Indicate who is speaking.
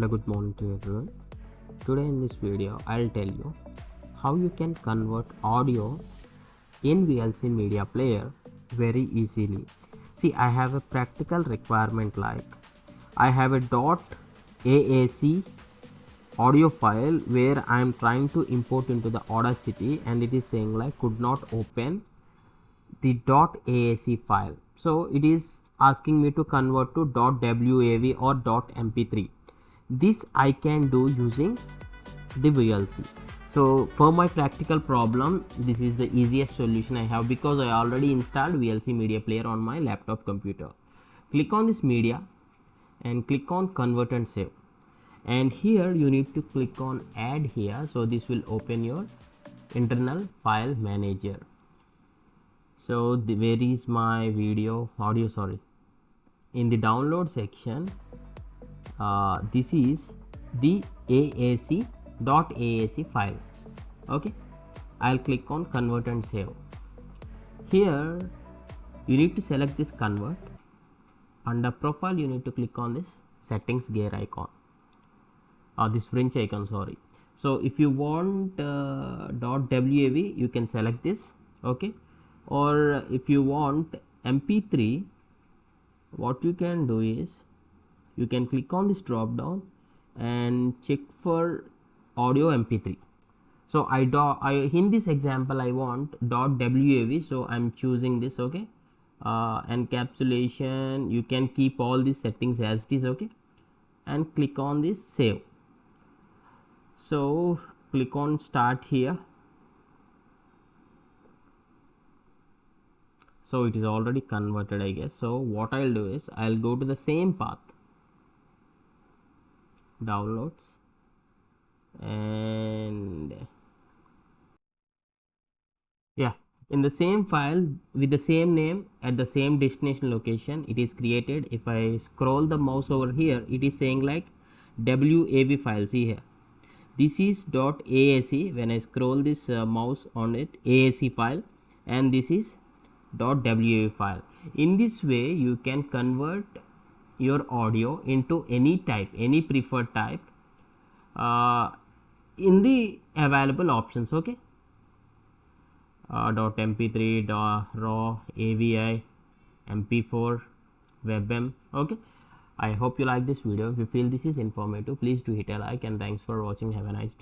Speaker 1: Hello, good morning to everyone. Today in this video I'll tell you how you can convert audio in VLC Media Player very easily. See, I have a practical requirement like I have a .aac audio file where I am trying to import into the Audacity, and it is saying like could not open the .aac file. So it is asking me to convert to .wav or .mp3. This I can do using the VLC. So for my practical problem, this is the easiest solution I have because I already installed VLC Media Player on my laptop computer. Click on this media and click on convert and save, and here you need to click on add here. So this will open your internal file manager. So where is my audio, sorry, in the download section. This is the .aac file. Okay, I'll click on convert and save. Here you need to select this convert. Under profile you need to click on this settings gear icon, or this French icon, sorry. So if you want .wav, you can select this. Okay, or if you want mp3, what you can do is you can click on this drop down and check for audio mp3. So I in this example I want .wav, so I'm choosing this. Okay, encapsulation, you can keep all these settings as it is. Okay, and click on this save. So click on start here. So it is already converted, I guess. So what I'll do is I'll go to the same path, downloads, and yeah, in the same file with the same name at the same destination location it is created. If I scroll the mouse over here, it is saying like WAV file. See here, this is .aac. When I scroll this mouse on it, AAC file, and this is .wav file. In this way you can convert your audio into any type, any preferred type in the available options. Okay, .mp3, raw, AVI, mp4, webm. Okay, I hope you like this video. If you feel this is informative, please do hit a like, and thanks for watching. Have a nice day.